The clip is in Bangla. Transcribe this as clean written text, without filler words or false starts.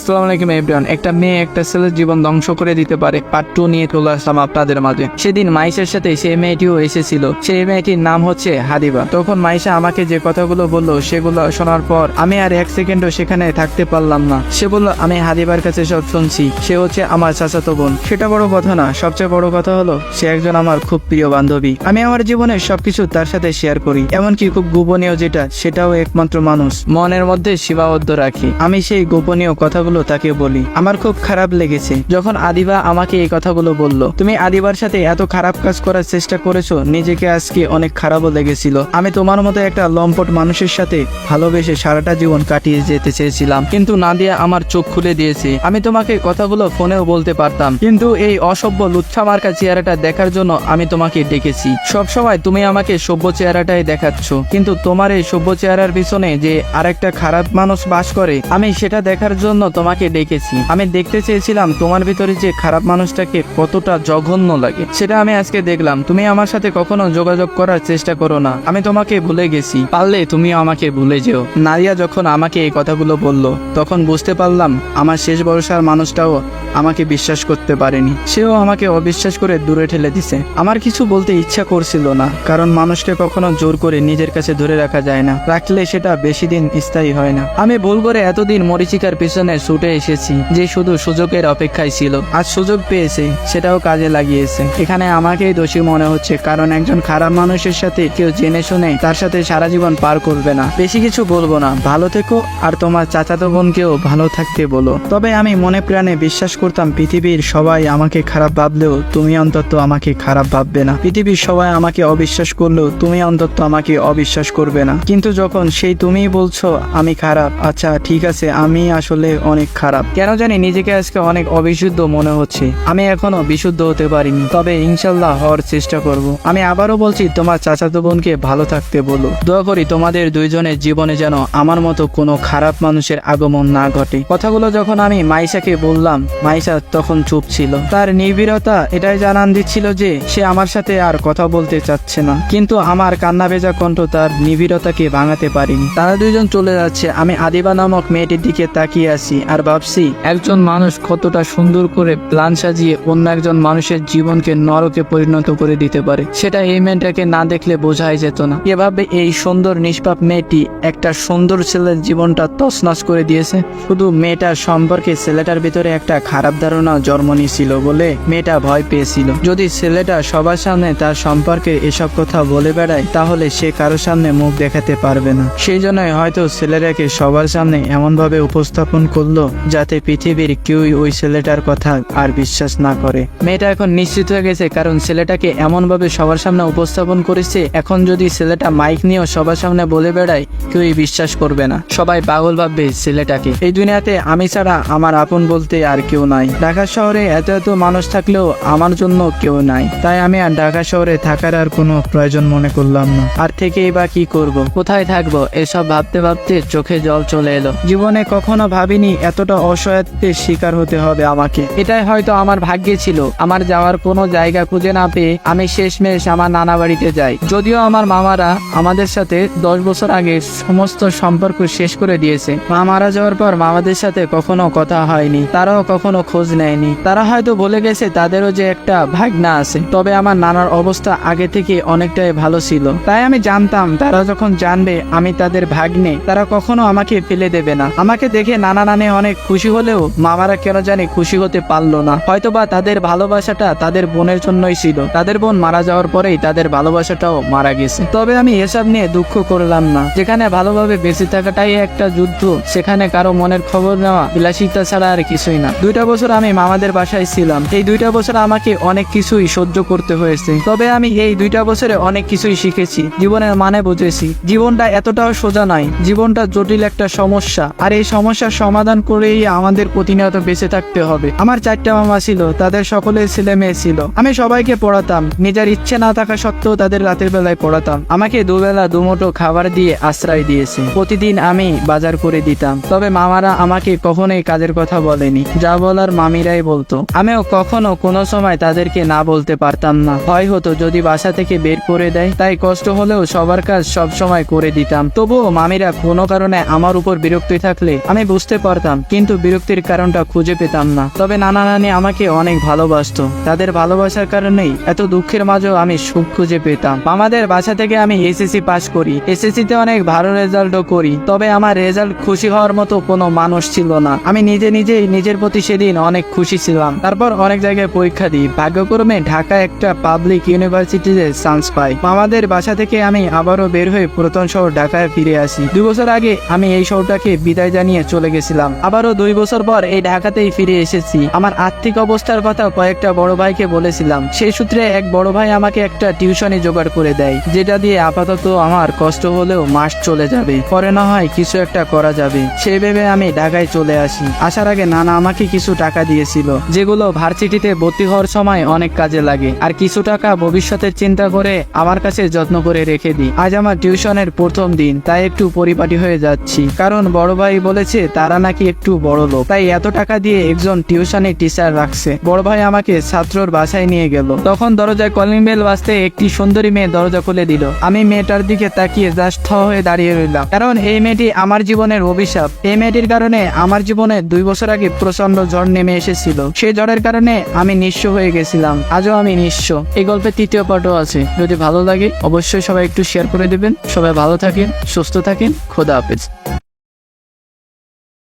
আসসালামু আলাইকুম এভরিওয়ান। একটা মেয়ে একটা ছেলের জীবন ধ্বংস করে দিতে পারে, পার্ট 2 নিয়ে চলে আসলাম আপনাদের মাঝে। সেদিন মাইশার সাথে সেই মেয়েটিও এসেছিল। সেই মেয়েটির নাম হচ্ছে হাদিবা। তখন মাইশা আমাকে যে কথাগুলো বললো সেগুলো শোনার পর আমি আর এক সেকেন্ডও সেখানে থাকতে পারলাম না। সে বলল আমি হাদিবার কাছে সব শুনছি, সে হচ্ছে আমার চাচাতো বোন। সেটা বড় কথা না, সবচেয়ে বড় কথা হলো সে একজন আমার খুব প্রিয় বান্ধবী। আমি আমার জীবনের সবকিছু তার সাথে শেয়ার করি, এমনকি খুব গোপনীয় যেটা সেটাও একমাত্র মানুষ মনের মধ্যে সীমাবদ্ধ রাখি। আমি সেই গোপনীয় কথাগুলো তাকে বলি। আমার খুব খারাপ লেগেছে যখন আদিবা আমাকে এই কথাগুলো বলল। তুমি আদিবার সাথে এত খারাপ কাজ করার চেষ্টা করেছো, নিজেকে আজকে অনেক খারাপও লেগেছিল। আমি তোমার মতো একটা লম্পট মানুষের সাথে ভালোবেসে সারাটা জীবন কাটিয়ে যেতে চেয়েছিলাম, কিন্তু নাদিয়া আমার চোখ খুলে দিয়েছে। আমি তোমাকে কথাগুলো ফোনেও বলতে পারতাম, কিন্তু এই অসভ্য লুচ্ছা মার্কা চেহারাটা দেখার জন্য আমি তোমাকে ডেকেছি। সবসময় তুমি আমাকে সভ্য চেহারাটাই দেখাচ্ছ, কিন্তু তোমার এই সভ্য চেহারার পিছনে যে আরেকটা খারাপ মানুষ বাস করে, আমি সেটা দেখার জন্য তোমাকে ডেকেছি। আমি দেখতে চেয়েছিলাম তোমার ভিতরে যে খারাপ মানুষটাকে কতটা জঘন্য লাগে, সেটা আমি আজকে দেখলাম। তুমি আমার সাথে কখনো যোগাযোগ করার চেষ্টা করো না, আমি তোমাকে ভুলে গেছি, পারলে তুমিও আমাকে ভুলে যেও। নাদিয়া যখন আমাকে এই কথাগুলো বলল তখন বুঝতে পারলাম আমার শেষ ভরসার মানুষটাও আমাকে বিশ্বাস করতে পারেনি। সেও আমাকে অবিশ্বাস করে দূরে ঠেলে দিছে। আমার কিছু বলতে ইচ্ছা করছিল না, কারণ মানুষকে কখনো জোর করে নিজের কাছে ধরে রাখা যায় না, রাখলে সেটা বেশি দিন স্থায়ী হয় না। আমি ভুল করে এতদিন মরিচিকার পিছনে ছুটে এসেছি, যে শুধু সুযোগের অপেক্ষায় ছিল। আজ সুযোগ পেয়েছে, সেটাও কাজে লাগিয়েছে। এখানে আমাকেই দোষী মনে হচ্ছে, কারণ একজন খারাপ মানুষের সাথে কেউ জেনে শুনে তার সাথে সারা জীবন পার করবে না। বেশি কিছু বলবো না, ভালো থেকো, আর তোমার চাচাতো বোনকেও ভালো থাকতে বলো। তবে আমি মনে প্রাণে বিশ্বাস করতাম পৃথিবীর সবাই আমাকে খারাপ ভাবলেও তুমি অন্তত আমাকে খারাপ ভাববে না। পৃথিবীর সবাই আমাকে অবিশ্বাস করলেও তুমি অন্তত আমাকে অবিশ্বাস করবে না। কিন্তু যখন সেই তুমিই বলছো আমি খারাপ, আচ্ছা ঠিক আছে, আমি আসলে অনেক খারাপ। কেন জানি নিজেকে আজকে অনেক অবিশুদ্ধ মনে হচ্ছে। আমি এখনো বিশুদ্ধ হতে পারিনি, তবে ইনশাল্লাহ হওয়ার চেষ্টা করব। আমি আবারও বলছি, তোমার চাচাতো বোনকে ভালো থাকতে বলো। দোয়া করি তোমাদের দুইজনের জীবনে যেন আমার মতো কোনো খারাপ মানুষের আগমন না ঘটে। কথাগুলো যখন আমি মাইশাকে বললাম, মাইশা তখন চুপ ছিল। তার নিবিড়তা এটাই জানান দিচ্ছিল যে সে আমার সাথে আর কথা বলতে চাচ্ছে না, কিন্তু আমার কান্না ভেজা কণ্ঠ তার নিবিড়তাকে ভাঙাতে পারিনি। তারা দুইজন চলে যাচ্ছে, আমি আদিবা নামক মেয়েটির দিকে তাকিয়ে আছি আর ভাবছি একজন মানুষ কতটা সুন্দর করে প্ল্যান সাজিয়ে অন্য একজন মানুষের জীবনকে নরকে পরিণত করে দিতে পারে, সেটা এই মেয়েটাকে না দেখলে বোঝাই যেত না। এভাবে এই সুন্দর নিষ্পাপ মেয়েটি একটা সুন্দর ছেলের জীবনটা তছনছ করে দিয়েছে। শুধু মেয়েটার সম্পর্কে ছেলেটার ভিতরে একটা খারাপ ধারণা জন্ম নিয়েছিল বলে মেয়েটা ভয় পেয়েছিল। যদি ছেলেটা সবার সামনে তার সম্পর্কে এসব কথা বলে বেড়ায়, তাহলে সে কারোর সামনে মুখ দেখাতে পারবে না। সেই জন্যই হয়তো ছেলেটাকে সবার সামনে এমনভাবে উপস্থাপন করলো যাতে পৃথিবীর কেউই ওই ছেলেটার কথা আর বিশ্বাস না করে। মেয়েটা এখন নিশ্চিত হয়ে গেছে, কারণ ছেলেটাকে এমনভাবে সবার সামনে উপস্থাপন করেছে, এখন যদি ছেলেটা মাইক নিয়েও সবার সামনে বলে বেড়ায়, কেউই বিশ্বাস করবে না, সবাই পাগল ভাববে ছেলেটাকে। এই দুনিয়াতে আমি ছাড়া আমার আপন বলতে আর কেউ নাই। ঢাকা শহরে এত এত মানুষ থাকলেও আমার জন্য কেউ নাই, তাই আমি আর ঢাকা শহরে থাকার আর কোনো প্রয়োজন মনে করলাম না। আর থেকেই বা কি করব, কোথায় থাকবো, এসব ভাবতে ভাবতে চোখে জল চলে এলো। জীবনে কখনো ভাবিনি এতটা অসহায়ত্বের শিকার হতে হবে আমাকে। এটাই হয়তো আমার ভাগ্যে ছিল। আমার যাওয়ার কোনো জায়গা খুঁজে না পেয়ে আমি শেষমেশ আমার নানা বাড়িতে যাই। যদিও আমার মামারা আমাদের সাথে 10 বছর আগে সমস্ত সম্পর্ক শেষ করে দিয়েছে। মা মারা যাওয়ার পর মামাদের সাথে কখনো কথা হয়নি, তারাও কখনো খোঁজ নেয়নি। তারা হয়তো বলে গেছে তাদেরও যে একটা ভাগনা আছে। তবে আমার নানার অবস্থা আগে থেকে অনেকটাই ভালো ছিল, তাই আমি জানতাম তারা যখন জানবে আমি তাদের ভাগ্নে, তারা কখনো আমাকে ফেলে দেবে না। আমাকে দেখে নানা নানি অনেক খুশি হলেও মামারা কেন জানি খুশি হতে পারলো না। হয়তোবা তাদের ভালোবাসাটা তাদের বোনের জন্যই ছিল। তাদের বোন মারা যাওয়ার পরেই তাদের ভালোবাসাটাও মারা গেছে। তবে আমি এসব নিয়ে দুঃখ করলাম না। যেখানে ভালোভাবে বেঁচে থাকাটাই একটা যুদ্ধ, সেখানে কারো মনের খবর নেওয়া বিলাসিতা ছাড়া আর কিছুই না। 2টা বছর আমি মামাদের বাসায় ছিলাম। এই 2টা বছর আমাকে অনেক কিছুই সহ্য করতে হয়েছে, তবে আমি এই 2টা বছরে অনেক কিছুই শিখেছি, জীবনের মানে বুঝেছি। জীবনটা এতটাও সোজা নয়, জীবনটা জটিল একটা সমস্যা, আর এই সমস্যার সমাধান করেই আমাদের প্রতিনিয়ত বেঁচে থাকতে হবে। আমার 4টা মামা ছিল, তাদের সকলের ছেলে মেয়ে ছিল। আমি সবাইকে পড়াতাম, নিজের ইচ্ছে না থাকা সত্ত্বেও তাদের রাতের বেলায় পড়াতাম। আমাকে দুবেলা দুমুঠো খাবার দিয়ে আশ্রয় দিয়েছে। প্রতিদিন আমি বাজার করে দিতাম। তবে মামারা আমাকে কখনোই কাজের কথা বলেনি, যা বলার মামিরাই বলতো। আমিও কখনো কোনো সময় তাদেরকে না বলতে পারতাম না, ভয় হতো যদি বাসা থেকে বের করে দেয়। তাই কষ্ট হলেও সবার কাজ সব সময় করে দিতাম। তবুও মামিরা কোনো কারণে আমার উপর বিরক্ত থাকলে আমি বুঝতে পারতাম করতাম, কিন্তু বিরক্তির কারণটা খুঁজে পেতাম না। তবে নানা নানি আমাকে অনেক ভালোবাসতো। তাদের ভালোবাসার কারণেই এত দুঃখের মাঝেও আমি সুখ খুঁজে পেতাম। আমাদের বাসা থেকে আমি এসএসসি পাস করি। এসএসসিতে অনেক ভালো রেজাল্টও করি। তবে আমার রেজাল্ট খুশি হওয়ার মতো কোনো মানুষ ছিল না। আমি নিজেই নিজের প্রতি সেদিন অনেক খুশি ছিলাম। তারপর অনেক জায়গায় পরীক্ষা দিই। ভাগ্যক্রমে ঢাকা একটা পাবলিক ইউনিভার্সিটিতে চান্স পাই। আমাদের বাসা থেকে আমি আবারও বের হয়ে পুরাতন শহর ঢাকায় ফিরে আসি। 2 বছর আগে আমি এই শহরটাকে বিদায় জানিয়ে চলে গেছিলাম। আবারও 2 বছর পর এই ঢাকাতেই ফিরে এসেছি। আমার আর্থিক অবস্থার কথা কয়েকটা বড় ভাইকে বলেছিলাম। সেই সূত্রে এক বড় ভাই আমাকে একটা টিউশনি জোগাড় করে দেয়, যেটা দিয়ে আপাতত আমার কষ্ট হলেও মাস চলে যাবে। পরে না হয় কিছু একটা করা যাবে, সেই ভেবে আমি ঢাকায় চলে আসি। আসার আগে নানা আমাকে কিছু টাকা দিয়েছিল, যেগুলো ভার্সিটিতে ভর্তি হওয়ার সময় অনেক কাজে লাগে। আর কিছু টাকা ভবিষ্যতের চিন্তা করে আমার কাছে যত্ন করে রেখে দিই। আজ আমার টিউশনের প্রথম দিন, তাই একটু পরিপাটি হয়ে যাচ্ছি। কারণ বড় ভাই বলেছে তারা নাকি একটু বড় লোক, তাই এত টাকা দিয়ে একজন টিউশনি টিচার রাখছে। বড় ভাই আমাকে ছাত্রর বাসায় নিয়ে গেল। তখন দরজায় কলিং বেল বাজতে একটি সুন্দরী মেয়ে দরজা খুলে দিল। আমি মেয়েটার দিকে তাকিয়ে জাস্ট থ হয়ে দাঁড়িয়ে রইলাম, কারণ এই মেয়েটি আমার জীবনের অভিশাপ। এই মেয়েটির কারণে আমার জীবনে 2 বছর আগে প্রচন্ড ঝড় নেমে এসেছিল। সেই ঝড়ের কারণে আমি নিঃস্ব হয়ে গেছিলাম। আজও আমি নিঃস্ব। এই গল্পের 3য় পার্টও আছে। যদি ভালো লাগে অবশ্যই সবাই একটু শেয়ার করে দিবেন। সবাই ভালো থাকেন, সুস্থ থাকেন। খোদা হাফেজ।